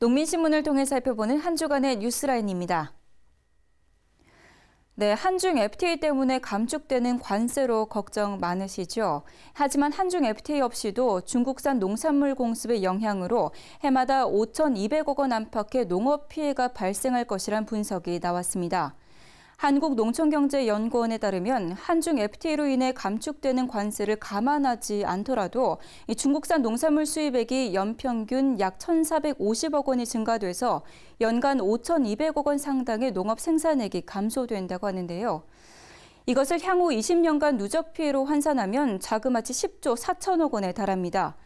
농민신문을 통해 살펴보는 한 주간의 뉴스라인입니다. 네, 한중 FTA 때문에 감축되는 관세로 걱정 많으시죠? 하지만 한중 FTA 없이도 중국산 농산물 공습의 영향으로 해마다 5,200억 원 안팎의 농업 피해가 발생할 것이란 분석이 나왔습니다. 한국농촌경제연구원에 따르면 한중 FTA로 인해 감축되는 관세를 감안하지 않더라도 중국산 농산물 수입액이 연평균 약 1,450억 원이 증가돼서 연간 5,200억 원 상당의 농업 생산액이 감소된다고 하는데요. 이것을 향후 20년간 누적 피해로 환산하면 자그마치 10조 4천억 원에 달합니다.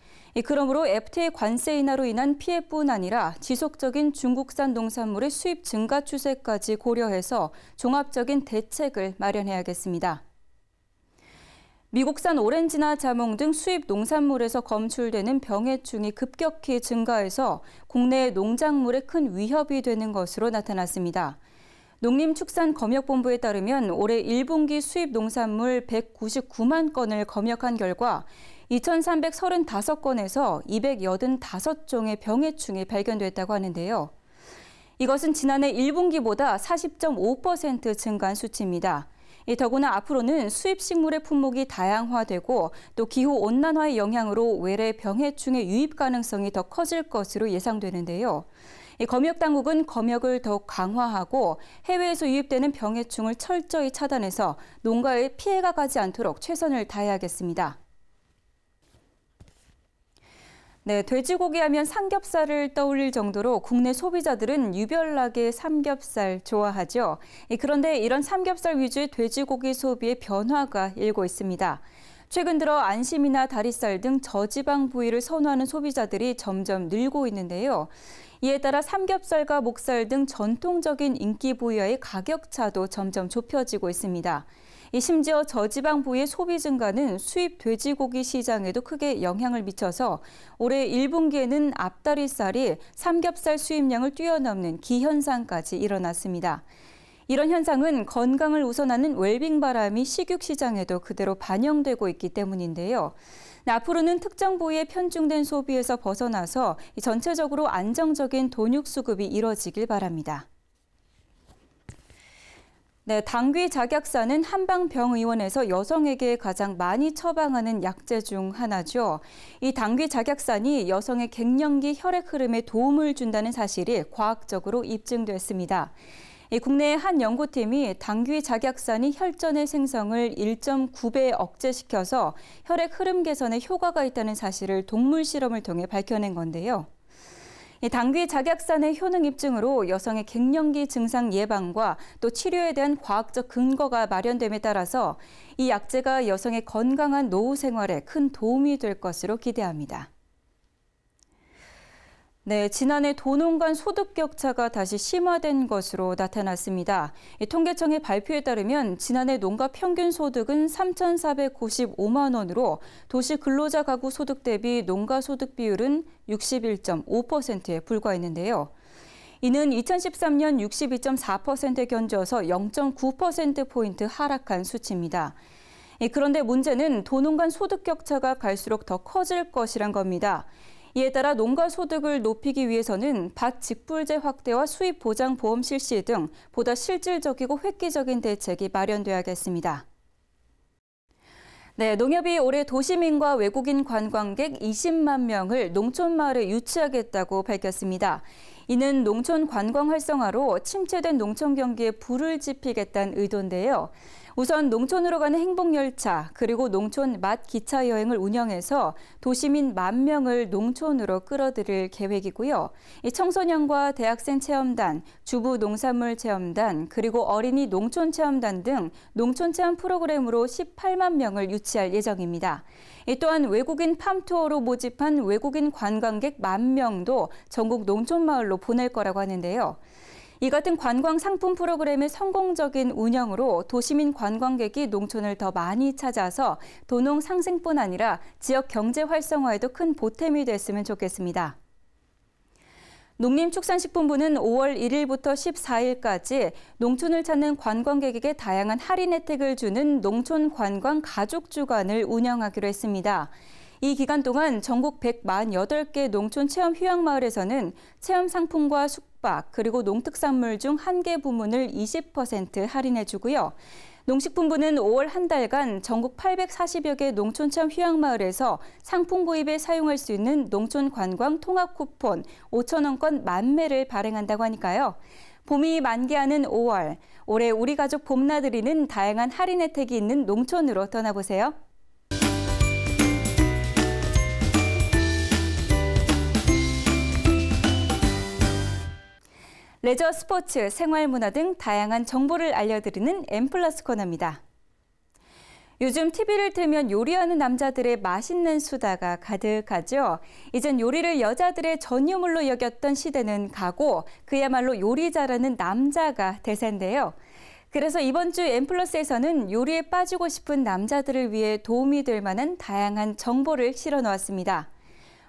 그러므로 FTA 관세 인하로 인한 피해뿐 아니라 지속적인 중국산 농산물의 수입 증가 추세까지 고려해서 종합적인 대책을 마련해야겠습니다. 미국산 오렌지나 자몽 등 수입 농산물에서 검출되는 병해충이 급격히 증가해서 국내 농작물에 큰 위협이 되는 것으로 나타났습니다. 농림축산검역본부에 따르면 올해 1분기 수입 농산물 199만 건을 검역한 결과 2,335건에서 285종의 병해충이 발견됐다고 하는데요. 이것은 지난해 1분기보다 40.5% 증가한 수치입니다. 더구나 앞으로는 수입 식물의 품목이 다양화되고 또 기후온난화의 영향으로 외래 병해충의 유입 가능성이 더 커질 것으로 예상되는데요. 검역당국은 검역을 더욱 강화하고 해외에서 유입되는 병해충을 철저히 차단해서 농가에 피해가 가지 않도록 최선을 다해야겠습니다. 네, 돼지고기 하면 삼겹살을 떠올릴 정도로 국내 소비자들은 유별나게 삼겹살 좋아하죠. 그런데 이런 삼겹살 위주의 돼지고기 소비의 변화가 일고 있습니다. 최근 들어 안심이나 다리살 등 저지방 부위를 선호하는 소비자들이 점점 늘고 있는데요. 이에 따라 삼겹살과 목살 등 전통적인 인기 부위와의 가격차도 점점 좁혀지고 있습니다. 심지어 저지방 부위의 소비 증가는 수입 돼지고기 시장에도 크게 영향을 미쳐서 올해 1분기에는 앞다리살이 삼겹살 수입량을 뛰어넘는 기현상까지 일어났습니다. 이런 현상은 건강을 우선하는 웰빙 바람이 식육 시장에도 그대로 반영되고 있기 때문인데요. 앞으로는 특정 부위에 편중된 소비에서 벗어나서 전체적으로 안정적인 돈육 수급이 이뤄지길 바랍니다. 네, 당귀 작약산은 한방병의원에서 여성에게 가장 많이 처방하는 약제 중 하나죠. 이 당귀 작약산이 여성의 갱년기 혈액 흐름에 도움을 준다는 사실이 과학적으로 입증됐습니다. 국내의 한 연구팀이 당귀 작약산이 혈전의 생성을 1.9배 억제시켜서 혈액 흐름 개선에 효과가 있다는 사실을 동물 실험을 통해 밝혀낸 건데요. 당귀 작약산의 효능 입증으로 여성의 갱년기 증상 예방과 또 치료에 대한 과학적 근거가 마련됨에 따라서 이 약제가 여성의 건강한 노후 생활에 큰 도움이 될 것으로 기대합니다. 네, 지난해 도농 간 소득 격차가 다시 심화된 것으로 나타났습니다. 통계청의 발표에 따르면 지난해 농가 평균 소득은 3,495만 원으로 도시 근로자 가구 소득 대비 농가 소득 비율은 61.5%에 불과했는데요. 이는 2013년 62.4%에 견져서 0.9%포인트 하락한 수치입니다. 그런데 문제는 도농 간 소득 격차가 갈수록 더 커질 것이란 겁니다. 이에 따라 농가 소득을 높이기 위해서는 밭 직불제 확대와 수입 보장 보험 실시 등 보다 실질적이고 획기적인 대책이 마련돼야겠습니다. 네, 농협이 올해 도시민과 외국인 관광객 20만 명을 농촌마을에 유치하겠다고 밝혔습니다. 이는 농촌 관광 활성화로 침체된 농촌 경기에 불을 지피겠다는 의도인데요. 우선 농촌으로 가는 행복열차 그리고 농촌 맛 기차 여행을 운영해서 도시민 10,000명을 농촌으로 끌어들일 계획이고요. 이 청소년과 대학생 체험단, 주부 농산물 체험단, 그리고 어린이 농촌 체험단 등 농촌 체험 프로그램으로 18만 명을 유치할 예정입니다. 또한 외국인 팜투어로 모집한 외국인 관광객 10,000명도 전국 농촌마을로 보낼 거라고 하는데요. 이 같은 관광 상품 프로그램의 성공적인 운영으로 도시민 관광객이 농촌을 더 많이 찾아서 도농 상생뿐 아니라 지역 경제 활성화에도 큰 보탬이 됐으면 좋겠습니다. 농림축산식품부는 5월 1일부터 14일까지 농촌을 찾는 관광객에게 다양한 할인 혜택을 주는 농촌 관광 가족 주간을 운영하기로 했습니다. 이 기간 동안 전국 148개 농촌 체험 휴양마을에서는 체험 상품과 숙박, 그리고 농특산물 중 한 개 부문을 20% 할인해 주고요. 농식품부는 5월 한 달간 전국 840여 개 농촌 체험 휴양마을에서 상품 구입에 사용할 수 있는 농촌 관광 통합 쿠폰 5,000원권 만매를 발행한다고 하니까요. 봄이 만개하는 5월, 올해 우리 가족 봄나들이는 다양한 할인 혜택이 있는 농촌으로 떠나보세요. 레저, 스포츠, 생활문화 등 다양한 정보를 알려드리는 M+ 코너입니다. 요즘 TV를 틀면 요리하는 남자들의 맛있는 수다가 가득하죠. 이젠 요리를 여자들의 전유물로 여겼던 시대는 가고 그야말로 요리 잘하는 남자가 대세인데요. 그래서 이번 주 M+에서는 요리에 빠지고 싶은 남자들을 위해 도움이 될 만한 다양한 정보를 실어 놓았습니다.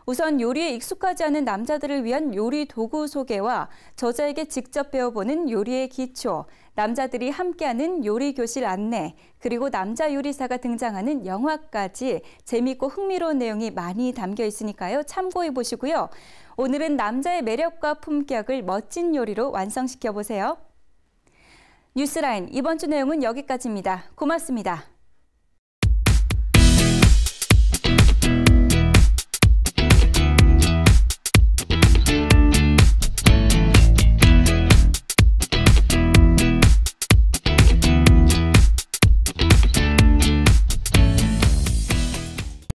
우선 요리에 익숙하지 않은 남자들을 위한 요리 도구 소개와 저자에게 직접 배워보는 요리의 기초, 남자들이 함께하는 요리 교실 안내, 그리고 남자 요리사가 등장하는 영화까지 재미있고 흥미로운 내용이 많이 담겨 있으니까요. 참고해 보시고요. 오늘은 남자의 매력과 품격을 멋진 요리로 완성시켜 보세요. 뉴스라인 이번 주 내용은 여기까지입니다. 고맙습니다.